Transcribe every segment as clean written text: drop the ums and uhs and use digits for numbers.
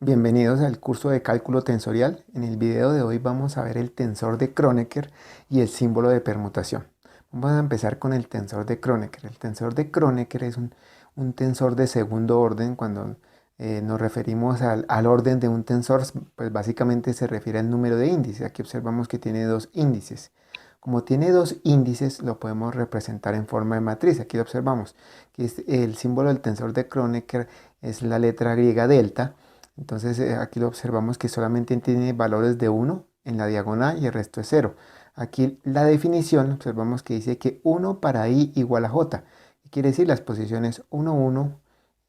Bienvenidos al curso de cálculo tensorial. En el video de hoy vamos a ver el tensor de Kronecker y el símbolo de permutación. Vamos a empezar con el tensor de Kronecker. El tensor de Kronecker es un tensor de segundo orden. Cuando nos referimos al orden de un tensor, pues básicamente se refiere al número de índices. Aquí observamos que tiene dos índices. Como tiene dos índices, lo podemos representar en forma de matriz. Aquí lo observamos que el símbolo del tensor de Kronecker es la letra griega delta. Entonces aquí lo observamos que solamente tiene valores de 1 en la diagonal y el resto es 0. Aquí la definición observamos que dice que 1 para i igual a j. Quiere decir las posiciones 1, 1,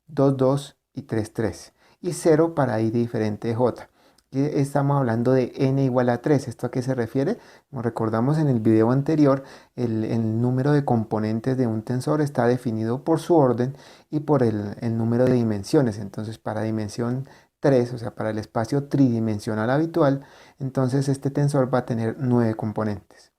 2, 2 y 3, 3. Y 0 para i diferente de j. Aquí estamos hablando de n igual a 3. ¿Esto a qué se refiere? Como recordamos en el video anterior, el número de componentes de un tensor está definido por su orden y por el número de dimensiones. Entonces para dimensión 3, o sea, para el espacio tridimensional habitual, entonces este tensor va a tener 9 componentes.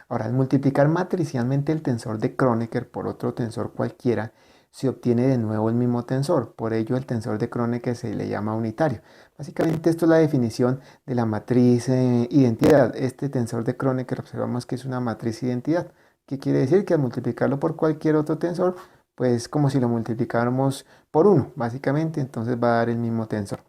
Ahora, al multiplicar matricialmente el tensor de Kronecker por otro tensor cualquiera, se obtiene de nuevo el mismo tensor. Por ello, el tensor de Kronecker se le llama unitario. Básicamente, esto es la definición de la matriz identidad. Este tensor de Kronecker observamos que es una matriz identidad. ¿Qué quiere decir? Que al multiplicarlo por cualquier otro tensor, pues como si lo multiplicáramos por 1, básicamente, entonces va a dar el mismo tensor.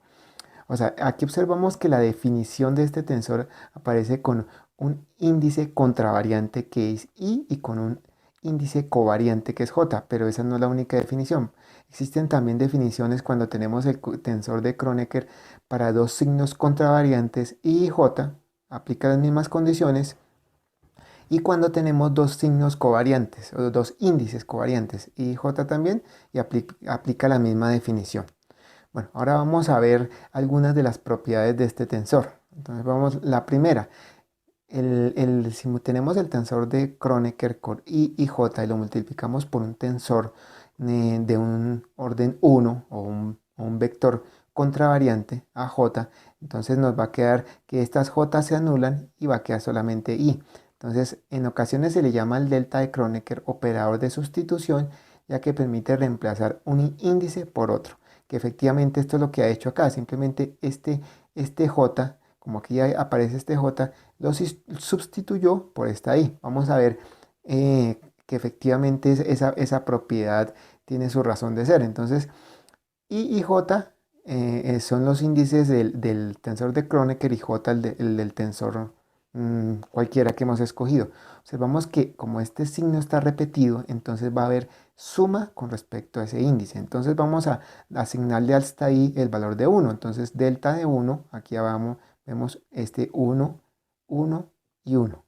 O sea, aquí observamos que la definición de este tensor aparece con un índice contravariante que es i y con un índice covariante que es j, pero esa no es la única definición. Existen también definiciones cuando tenemos el tensor de Kronecker para dos signos contravariantes i y j, aplica las mismas condiciones, y cuando tenemos dos signos covariantes o dos índices covariantes i y j también, y aplica la misma definición. Bueno, ahora vamos a ver algunas de las propiedades de este tensor. Entonces vamos, la primera, si tenemos el tensor de Kronecker con i y j y lo multiplicamos por un tensor de un orden 1 o un vector contravariante a j, entonces nos va a quedar que estas j se anulan y va a quedar solamente i. Entonces en ocasiones se le llama el delta de Kronecker operador de sustitución, ya que permite reemplazar un índice por otro, que efectivamente esto es lo que ha hecho acá. Simplemente este j, como aquí ya aparece este j, lo sustituyó por esta i. Vamos a ver que efectivamente esa propiedad tiene su razón de ser. Entonces, i y j son los índices del tensor de Kronecker y j el del tensor cualquiera que hemos escogido. Observamos que como este signo está repetido, entonces va a haber suma con respecto a ese índice. Entonces vamos a asignarle hasta ahí el valor de 1. Entonces delta de 1, aquí abajo vemos este 1, 1 y 1.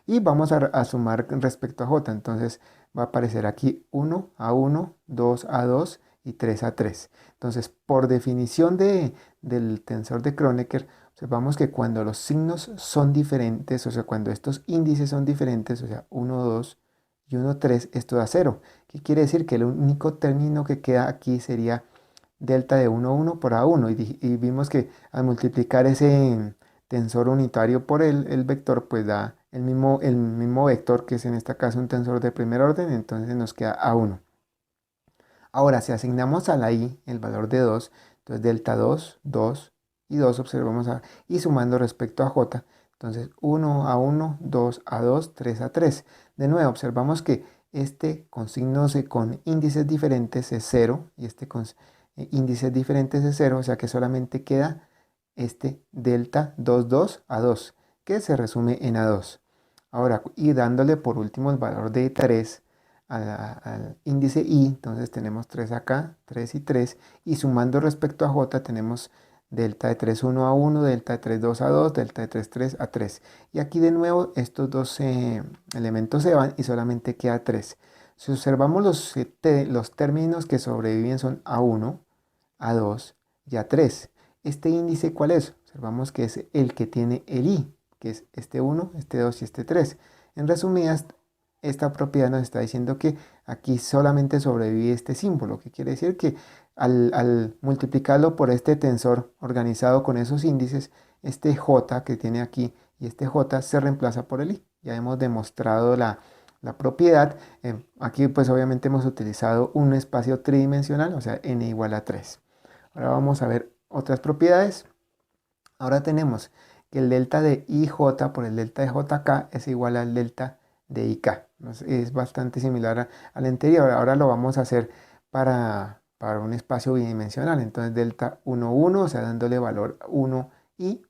Y vamos a sumar respecto a j. Entonces va a aparecer aquí 1 a 1, 2 a 2 y 3 a 3. Entonces, por definición del tensor de Kronecker, observamos que cuando los signos son diferentes, o sea, cuando estos índices son diferentes, o sea, 1, 2 y 1, 3, esto da 0. ¿Qué quiere decir? Que el único término que queda aquí sería delta de 1, 1 por A1. Y vimos que al multiplicar ese tensor unitario por el vector, pues da el mismo vector, que es en este caso un tensor de primer orden, entonces nos queda A1. Ahora, si asignamos a la i el valor de 2, entonces delta 2, 2 y 2 observamos y sumando respecto a j, entonces 1 a 1, 2 a 2, 3 a 3. De nuevo, observamos que este con signos con índices diferentes es 0 y este con índices diferentes es 0, o sea que solamente queda este delta 2, 2 a 2, que se resume en A2. Ahora, y dándole por último el valor de 3 al índice i, entonces tenemos 3 acá, 3 y 3, y sumando respecto a j tenemos delta de 3, 1 a 1, delta de 3, 2 a 2, delta de 3, 3 a 3. Y aquí de nuevo estos dos elementos se van y solamente queda 3. Si observamos los términos que sobreviven son A1, A2 y A3. ¿Este índice cuál es? Observamos que es el que tiene el i, que es este 1, este 2 y este 3. En resumidas, esta propiedad nos está diciendo que aquí solamente sobrevive este símbolo, que quiere decir que al multiplicarlo por este tensor organizado con esos índices, este j que tiene aquí y este j se reemplaza por el i. Ya hemos demostrado la propiedad. Aquí pues obviamente hemos utilizado un espacio tridimensional, o sea n igual a 3. Ahora vamos a ver otras propiedades. Ahora tenemos que el delta de IJ por el delta de JK es igual al delta de IK. Es bastante similar al anterior. Ahora lo vamos a hacer para un espacio bidimensional. Entonces delta 1, 1, o sea, dándole valor 1 y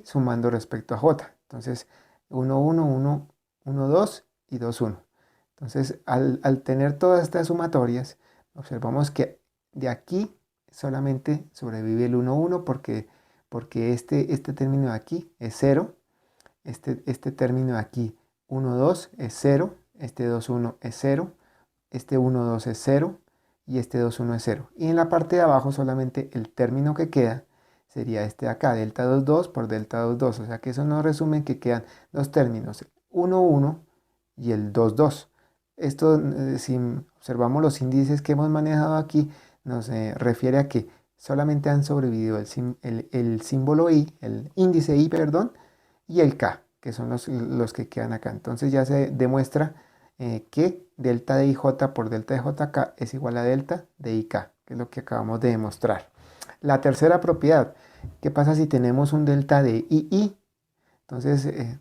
sumando respecto a J. Entonces 1, 1, 1, 1, 2 y 2, 1. Entonces al tener todas estas sumatorias, observamos que de aquí solamente sobrevive el 1, 1 porque este término de aquí es 0, este término de aquí 1, 2 es 0, este 2, 1 es 0, este 1, 2 es 0 y este 2, 1 es 0. Y en la parte de abajo solamente el término que queda sería este de acá, delta 2, 2 por delta 2, 2. O sea que eso nos resume que quedan dos términos, 1, 1 y el 2, 2. Esto, si observamos los índices que hemos manejado aquí, nos refiere a que solamente han sobrevivido el símbolo I, el índice I, perdón, y el K, que son los que quedan acá. Entonces ya se demuestra que delta de IJ por delta de JK es igual a delta de IK, que es lo que acabamos de demostrar. La tercera propiedad, ¿qué pasa si tenemos un delta de II? Entonces,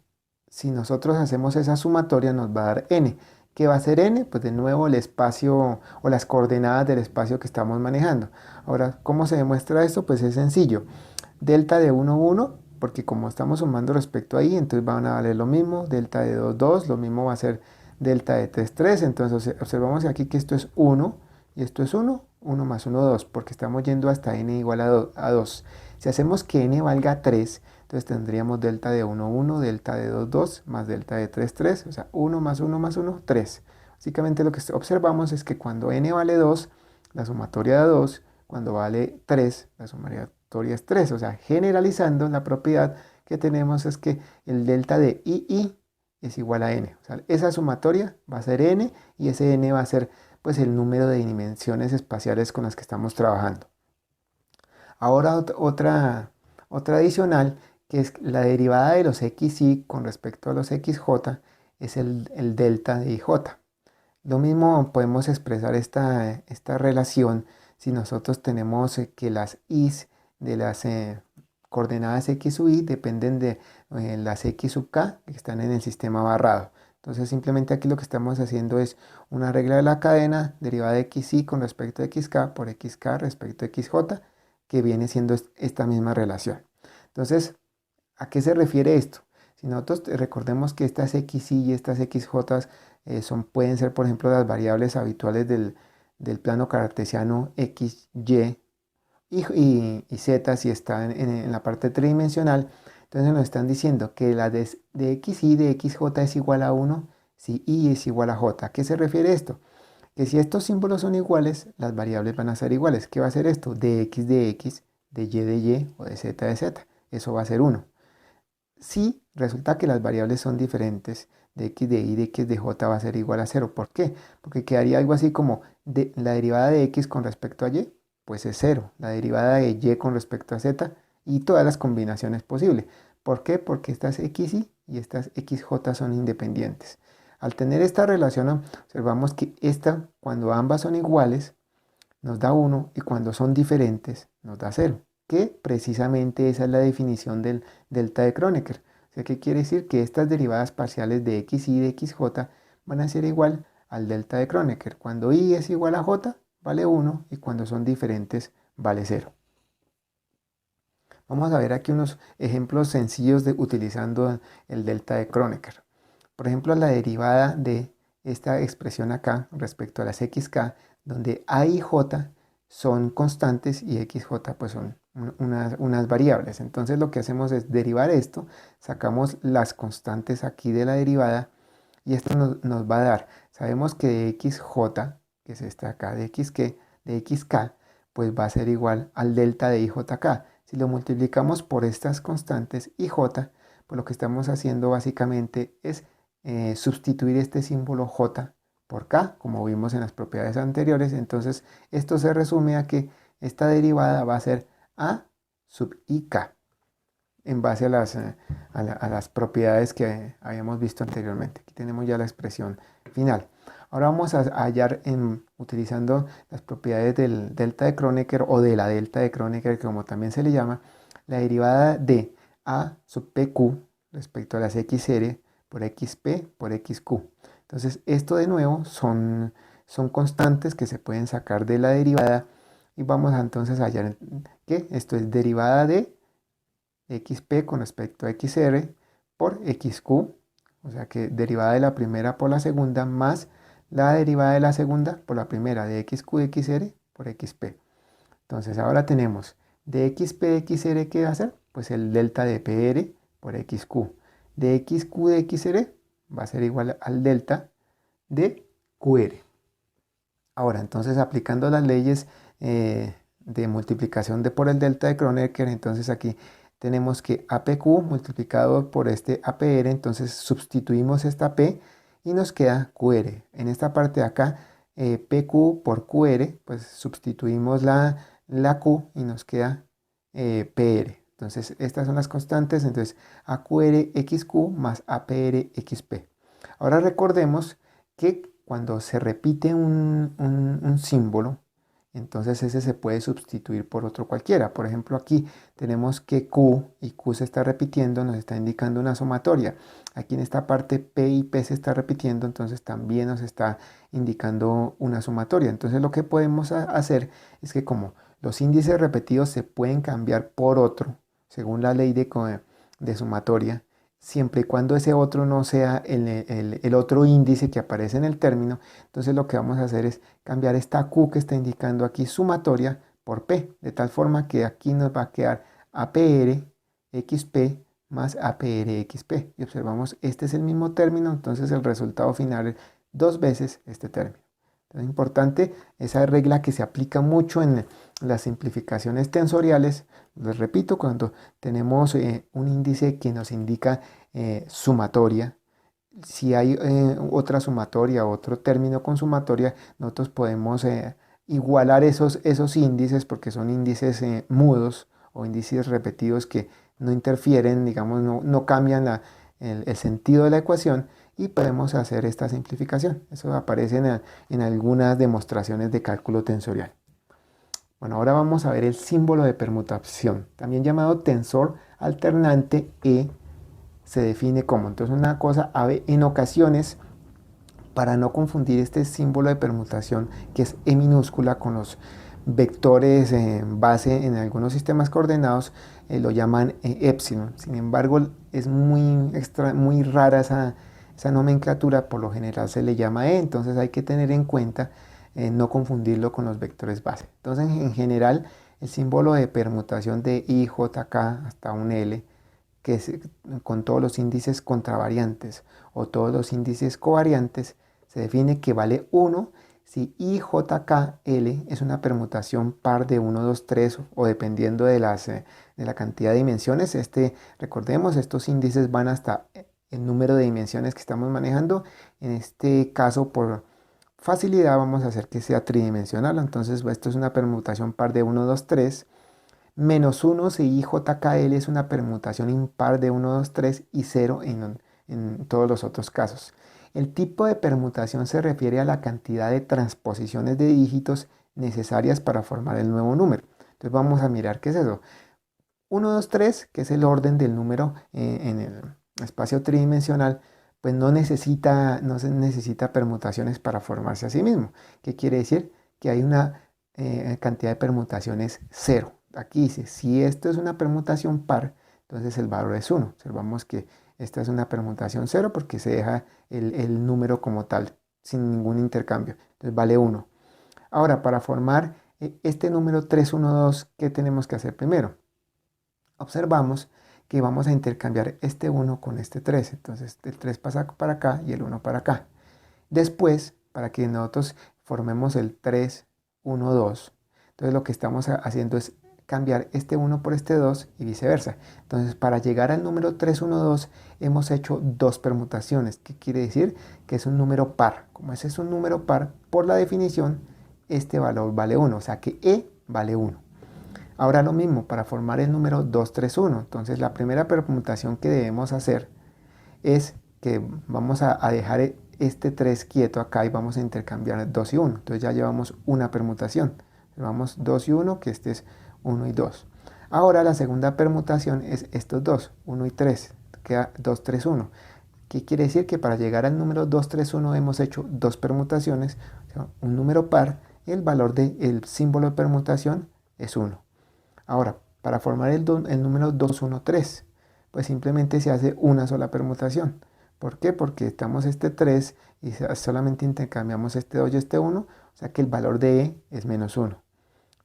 si nosotros hacemos esa sumatoria nos va a dar n. ¿Qué va a ser n? Pues de nuevo el espacio o las coordenadas del espacio que estamos manejando. Ahora, ¿cómo se demuestra esto? Pues es sencillo. Delta de 1, 1, porque como estamos sumando respecto ahí, entonces van a valer lo mismo. Delta de 2, 2, lo mismo va a ser delta de 3, 3. Entonces observamos aquí que esto es 1 y esto es 1, 1 más 1, 2, porque estamos yendo hasta n igual a 2. Si hacemos que n valga 3, entonces tendríamos delta de 1, 1, delta de 2, 2, más delta de 3, 3, o sea, 1 más 1 más 1, 3. Básicamente lo que observamos es que cuando n vale 2, la sumatoria de 2, cuando vale 3, la sumatoria es 3. O sea, generalizando, la propiedad que tenemos es que el delta de II es igual a n. O sea, esa sumatoria va a ser n y ese n va a ser pues el número de dimensiones espaciales con las que estamos trabajando. Ahora otra adicional, que es la derivada de los xy con respecto a los xj, es el delta de ij. Lo mismo podemos expresar esta relación si nosotros tenemos que las i's de las coordenadas x sub y dependen de las x sub k que están en el sistema barrado. Entonces simplemente aquí lo que estamos haciendo es una regla de la cadena derivada de xy con respecto a xk por xk respecto a xj, que viene siendo esta misma relación. Entonces, ¿a qué se refiere esto? Si nosotros recordemos que estas xy y estas xj pueden ser, por ejemplo, las variables habituales del plano cartesiano x, y z si está en la parte tridimensional. Entonces nos están diciendo que la de xy de xj es igual a 1 si y es igual a j. ¿A qué se refiere esto? Que si estos símbolos son iguales, las variables van a ser iguales. ¿Qué va a ser esto? De x, de y o de z. Eso va a ser 1. Si resulta que las variables son diferentes, de x de y, de x de j va a ser igual a 0. ¿Por qué? Porque quedaría algo así como la derivada de x con respecto a y, pues es 0. La derivada de y con respecto a z y todas las combinaciones posibles. ¿Por qué? Porque estas xy y estas xj son independientes. Al tener esta relación, observamos que esta, cuando ambas son iguales, nos da 1 y cuando son diferentes, nos da 0. Que precisamente esa es la definición del delta de Kronecker. O sea, ¿qué quiere decir? Que estas derivadas parciales de x y de xj van a ser igual al delta de Kronecker. Cuando y es igual a j, vale 1 y cuando son diferentes, vale 0. Vamos a ver aquí unos ejemplos sencillos de utilizando el delta de Kronecker. Por ejemplo, la derivada de esta expresión acá respecto a las xk, donde a y j son constantes y xj pues son unas variables. Entonces lo que hacemos es derivar esto, sacamos las constantes aquí de la derivada y esto nos va a dar, sabemos que de xj, que es esta acá, de xk, pues va a ser igual al delta de ijk. Si lo multiplicamos por estas constantes ij, pues lo que estamos haciendo básicamente es sustituir este símbolo j por k, como vimos en las propiedades anteriores. Entonces esto se resume a que esta derivada va a ser a sub ik, en base a las propiedades que habíamos visto anteriormente. Aquí tenemos ya la expresión final. Ahora vamos a hallar utilizando las propiedades del delta de Kronecker o de la delta de Kronecker, como también se le llama, la derivada de a sub pq respecto a las xr por xp por xq. Entonces, esto de nuevo son constantes que se pueden sacar de la derivada y vamos a entonces hallar que esto es derivada de xp con respecto a xr por xq, o sea que derivada de la primera por la segunda más la derivada de la segunda por la primera de xq de xr por xp. Entonces ahora tenemos de xp de xr, ¿qué va a ser? Pues el delta de pr por xq. De xq de xr va a ser igual al delta de qr. Ahora, entonces aplicando las leyes de multiplicación de por el delta de Kronecker, entonces aquí tenemos que APQ multiplicado por este APR, entonces sustituimos esta P y nos queda QR. En esta parte de acá, PQ por QR, pues sustituimos la Q y nos queda PR. Entonces estas son las constantes, entonces AQR XQ más APR XP. Ahora recordemos que cuando se repite un símbolo, entonces ese se puede sustituir por otro cualquiera. Por ejemplo, aquí tenemos que Q y Q se está repitiendo, nos está indicando una sumatoria. Aquí en esta parte P y P se está repitiendo, entonces también nos está indicando una sumatoria. Entonces lo que podemos hacer es que como los índices repetidos se pueden cambiar por otro, según la ley de sumatoria, siempre y cuando ese otro no sea el otro índice que aparece en el término, entonces lo que vamos a hacer es cambiar esta Q que está indicando aquí sumatoria por P, de tal forma que aquí nos va a quedar APR XP más APR XP. Y observamos, este es el mismo término, entonces el resultado final es dos veces este término. Es importante esa regla que se aplica mucho en las simplificaciones tensoriales. Les repito, cuando tenemos un índice que nos indica sumatoria, si hay otra sumatoria, otro término con sumatoria, nosotros podemos igualar esos índices porque son índices mudos o índices repetidos que no interfieren, digamos, no cambian el sentido de la ecuación y podemos hacer esta simplificación. Eso aparece en algunas demostraciones de cálculo tensorial. Bueno, ahora vamos a ver el símbolo de permutación, también llamado tensor alternante E. Se define como, entonces una cosa, en ocasiones, para no confundir este símbolo de permutación que es E minúscula con los vectores en base en algunos sistemas coordenados, lo llaman epsilon. Sin embargo, es muy rara esa nomenclatura, por lo general se le llama E, entonces hay que tener en cuenta no confundirlo con los vectores base. Entonces, en general, el símbolo de permutación de I, J, K hasta un L, que es con todos los índices contravariantes o todos los índices covariantes, se define que vale 1 si IJKL es una permutación par de 1, 2, 3 o dependiendo de la cantidad de dimensiones. Recordemos, estos índices van hasta el número de dimensiones que estamos manejando. En este caso, por facilidad, vamos a hacer que sea tridimensional. Entonces, esto es una permutación par de 1, 2, 3. Menos 1 si IJKL es una permutación impar de 1, 2, 3 y 0 en todos los otros casos. El tipo de permutación se refiere a la cantidad de transposiciones de dígitos necesarias para formar el nuevo número. Entonces vamos a mirar qué es eso. 1, 2, 3, que es el orden del número en el espacio tridimensional, pues no se necesita permutaciones para formarse a sí mismo. ¿Qué quiere decir? Que hay una cantidad de permutaciones 0. Aquí dice, si esto es una permutación par, entonces el valor es 1. Observamos que esta es una permutación 0 porque se deja el número como tal, sin ningún intercambio. Entonces vale 1. Ahora, para formar este número 312, ¿qué tenemos que hacer primero? Observamos que vamos a intercambiar este 1 con este 3. Entonces el 3 pasa para acá y el 1 para acá. Después, para que nosotros formemos el 3, 1, 2, entonces lo que estamos haciendo es cambiar este 1 por este 2 y viceversa. Entonces, para llegar al número 312 hemos hecho dos permutaciones. ¿Qué quiere decir? Que es un número par. Como ese es un número par, por la definición, este valor vale 1. O sea que E vale 1. Ahora lo mismo para formar el número 231. Entonces, la primera permutación que debemos hacer es que vamos a dejar este 3 quieto acá y vamos a intercambiar 2 y 1. Entonces ya llevamos una permutación. Llevamos 2 y 1, que este es 1 y 2. Ahora la segunda permutación es estos dos, 1 y 3. Queda 2, 3, 1. ¿Qué quiere decir? Que para llegar al número 2, 3, 1 hemos hecho dos permutaciones, o sea, un número par, y el valor del símbolo de permutación es 1. Ahora, para formar el número 2, 1, 3, pues simplemente se hace una sola permutación. ¿Por qué? Porque estamos este 3 y solamente intercambiamos este 2 y este 1, o sea que el valor de E es menos 1.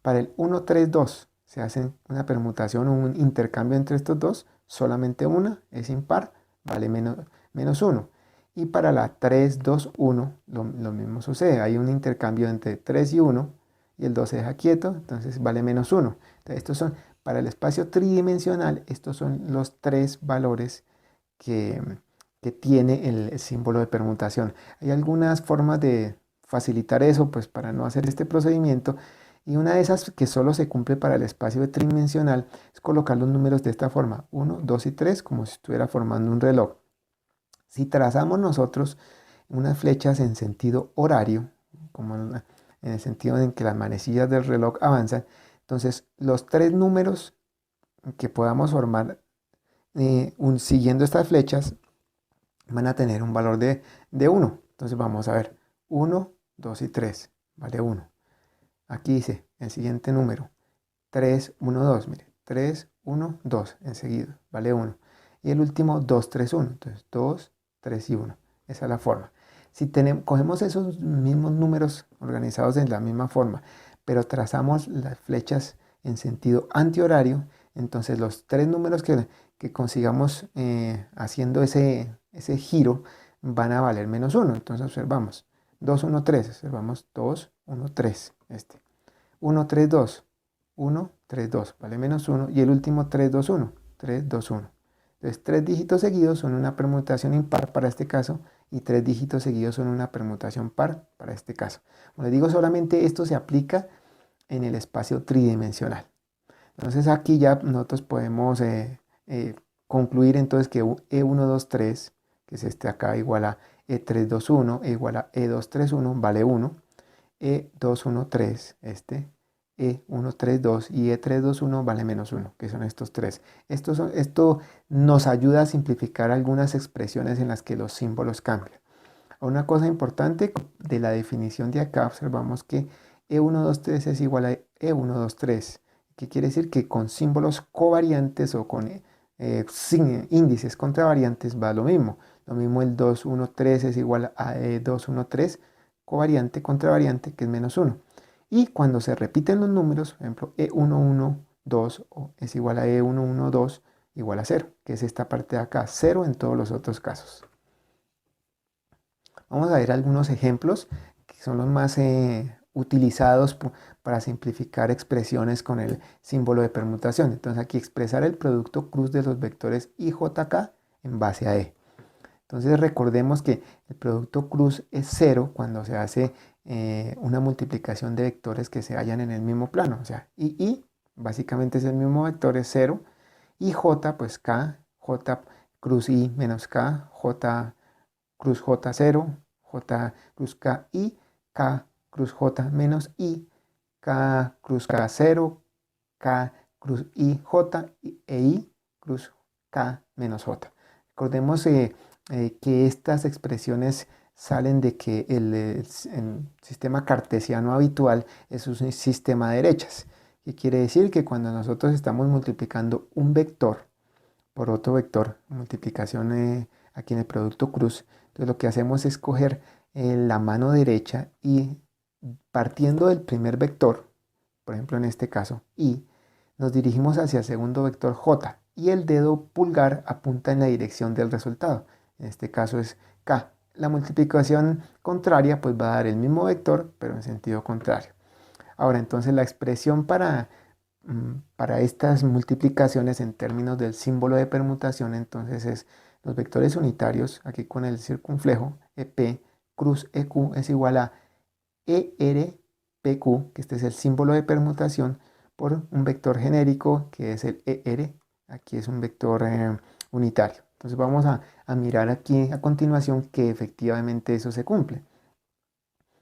Para el 1, 3, 2 se hace una permutación o un intercambio entre estos dos, solamente una, es impar, vale menos 1. Y para la 3, 2, 1, lo mismo sucede, hay un intercambio entre 3 y 1, y el 2 se deja quieto, entonces vale menos 1. Entonces, estos son, para el espacio tridimensional, estos son los tres valores que, que tiene el símbolo de permutación. Hay algunas formas de facilitar eso, pues para no hacer este procedimiento, y una de esas que solo se cumple para el espacio tridimensional es colocar los números de esta forma, 1, 2 y 3, como si estuviera formando un reloj. Si trazamos nosotros unas flechas en sentido horario, como en el sentido en que las manecillas del reloj avanzan, entonces los tres números que podamos formar siguiendo estas flechas van a tener un valor de 1. Entonces vamos a ver 1, 2 y 3, vale 1. Aquí dice el siguiente número, 3, 1, 2, mire, 3, 1, 2, enseguida, vale 1. Y el último, 2, 3, 1, entonces 2, 3 y 1. Esa es la forma. Si cogemos esos mismos números organizados de la misma forma, pero trazamos las flechas en sentido antihorario, entonces los tres números que consigamos haciendo ese giro van a valer menos 1. Entonces observamos 2, 1, 3, observamos 2, 1, 3, 1, 3, 2, 1, 3, 2, vale menos 1, y el último 3, 2, 1, 3, 2, 1. Entonces, tres dígitos seguidos son una permutación impar para este caso, y tres dígitos seguidos son una permutación par para este caso. Como les digo, solamente esto se aplica en el espacio tridimensional. Entonces, aquí ya nosotros podemos concluir entonces que E1, 2, 3, que es este acá, igual a E3, 2, 1, igual a E2, 3, 1, vale 1. E2, 1, 3, E1, 3, 2 y E3, 2, 1 vale menos 1, que son estos tres. Esto nos ayuda a simplificar algunas expresiones en las que los símbolos cambian. Una cosa importante de la definición de acá, observamos que E1, 2, 3 es igual a E1, 2, 3. ¿Qué quiere decir? Que con símbolos covariantes o con índices contravariantes va lo mismo. Lo mismo el 2, 1, 3 es igual a E2, 1, 3, covariante, contravariante, que es menos 1. Y cuando se repiten los números, por ejemplo, E1, 1, 2 es igual a E1, 1, 2 igual a 0, que es esta parte de acá, 0 en todos los otros casos. Vamos a ver algunos ejemplos que son los más utilizados para simplificar expresiones con el símbolo de permutación. Entonces aquí expresar el producto cruz de los vectores I, J, K en base a E. Entonces recordemos que el producto cruz es 0 cuando se hace una multiplicación de vectores que se hallan en el mismo plano. O sea, I básicamente es el mismo vector, es 0. Y J, pues K, J cruz I menos K, J cruz J 0, J cruz K I, K cruz J menos I, K cruz K 0, K cruz I J e I cruz K menos J. Recordemos que estas expresiones salen de que el sistema cartesiano habitual es un sistema de derechas. ¿Qué quiere decir? Que cuando nosotros estamos multiplicando un vector por otro vector, multiplicación aquí en el producto cruz, entonces lo que hacemos es coger la mano derecha y partiendo del primer vector, por ejemplo en este caso I, nos dirigimos hacia el segundo vector J y el dedo pulgar apunta en la dirección del resultado. En este caso es K. La multiplicación contraria pues va a dar el mismo vector pero en sentido contrario. Ahora entonces la expresión para estas multiplicaciones en términos del símbolo de permutación entonces es los vectores unitarios, aquí con el circunflejo EP cruz EQ es igual a ERPQ, que este es el símbolo de permutación, por un vector genérico que es el ER, aquí es un vector unitario. Entonces vamos a mirar aquí a continuación que efectivamente eso se cumple.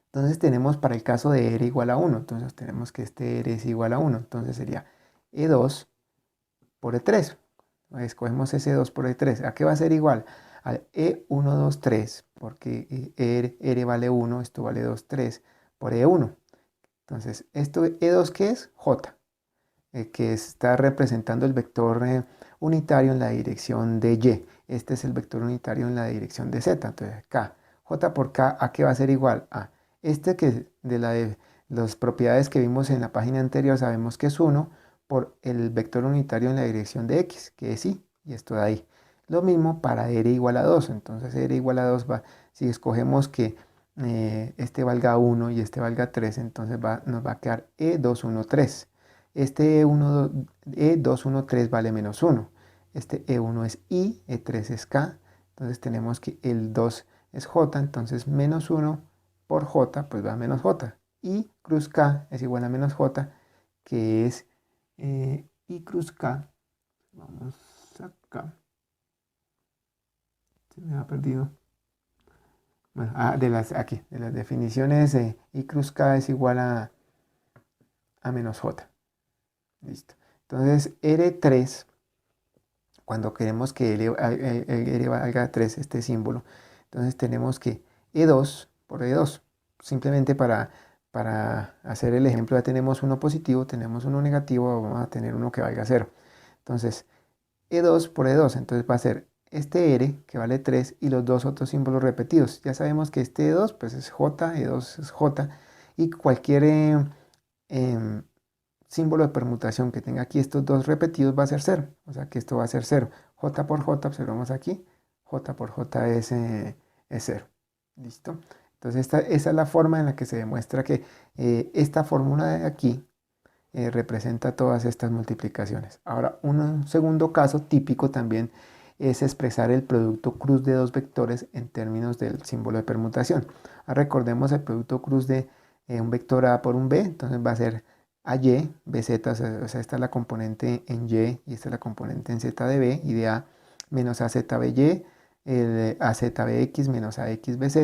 Entonces tenemos para el caso de R igual a 1, entonces tenemos que este R es igual a 1, entonces sería E2 por E3. Escogemos ese 2 por E3. ¿A qué va a ser igual? Al E1, 2, 3, porque R vale 1, esto vale 2, 3 por E1. Entonces, esto E2, ¿qué es? J, que está representando el vector unitario en la dirección de Y. Este es el vector unitario en la dirección de Z. Entonces, K. J por K, ¿a qué va a ser igual? A este que de las propiedades que vimos en la página anterior sabemos que es 1 por el vector unitario en la dirección de X, que es Y, y esto de ahí. Lo mismo para R igual a 2. Entonces, R igual a 2 va, si escogemos que este valga 1 y este valga 3, entonces nos va a quedar E213. Este E213 vale menos 1. Este E1 es I, E3 es K. Entonces tenemos que el 2 es J, entonces menos 1 por J, pues va a menos J. I cruz K es igual a menos J, que es I cruz K. Vamos acá. Se me ha perdido. Bueno, aquí, de las definiciones, I cruz K es igual a menos J. Listo. Entonces, R3, cuando queremos que R valga 3, este símbolo, entonces tenemos que E2 por E2. Simplemente para hacer el ejemplo, ya tenemos uno positivo, tenemos uno negativo, vamos a tener uno que valga 0. Entonces, E2 por E2, entonces va a ser este R que vale 3 y los dos otros símbolos repetidos. Ya sabemos que este E2 pues es J, E2 es J, y cualquier em, símbolo de permutación que tenga aquí estos dos repetidos va a ser 0. O sea que esto va a ser 0. J por J, observamos aquí, J por J es 0. ¿Listo? Entonces esa es la forma en la que se demuestra que esta fórmula de aquí representa todas estas multiplicaciones. Ahora, un segundo caso típico también es expresar el producto cruz de dos vectores en términos del símbolo de permutación. Recordemos el producto cruz de un vector A por un B, entonces va a ser AY, BZ, o sea, esta es la componente en Y y esta es la componente en Z de B y de A menos AZBY, el AZBX menos AXBZ,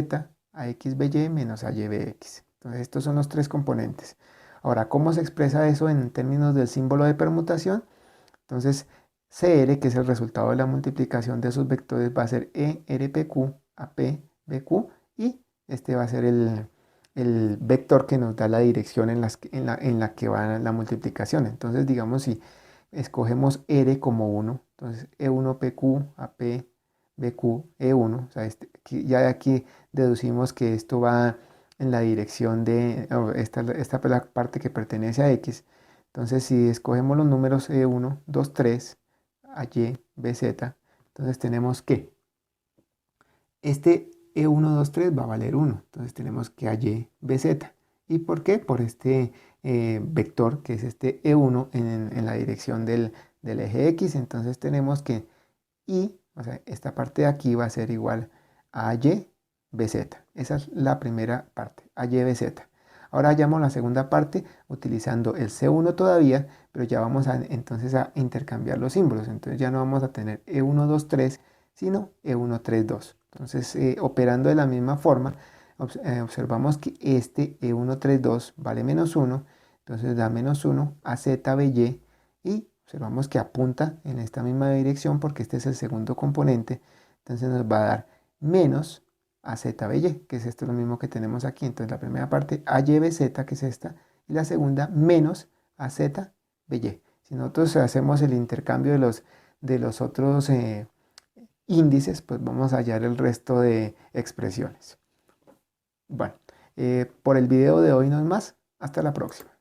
AXBY menos AYBX. Entonces estos son los tres componentes. Ahora, ¿cómo se expresa eso en términos del símbolo de permutación? Entonces, CR, que es el resultado de la multiplicación de esos vectores, va a ser ERPQ, APBQ, y este va a ser el vector que nos da la dirección en la que va la multiplicación. Entonces, digamos, si escogemos R como 1, entonces E1PQ, APBQ, E1, o sea, ya de aquí deducimos que esto va en la dirección de esta es la parte que pertenece a X. Entonces, si escogemos los números E1, 2, 3, AY, BZ, entonces tenemos que este E1, 2, 3 va a valer 1. Entonces tenemos que AY, BZ. ¿Y por qué? Por este vector que es este E1 en la dirección del eje X. Entonces tenemos que Y, o sea, esta parte de aquí va a ser igual a AY, BZ. Esa es la primera parte, AY, BZ. Ahora hallamos la segunda parte utilizando el C1 todavía, pero ya vamos entonces a intercambiar los símbolos. Entonces ya no vamos a tener E1, 2, 3, sino E1, 3, 2. Entonces, operando de la misma forma, observamos que este E1, 3, 2 vale menos 1. Entonces da menos 1 a Z, BY y observamos que apunta en esta misma dirección porque este es el segundo componente. Entonces nos va a dar menos AZBY, que es esto lo mismo que tenemos aquí. Entonces la primera parte AYBZ, que es esta, y la segunda menos AZBY. Si nosotros hacemos el intercambio de los otros índices, pues vamos a hallar el resto de expresiones. Bueno, por el video de hoy no es más. Hasta la próxima.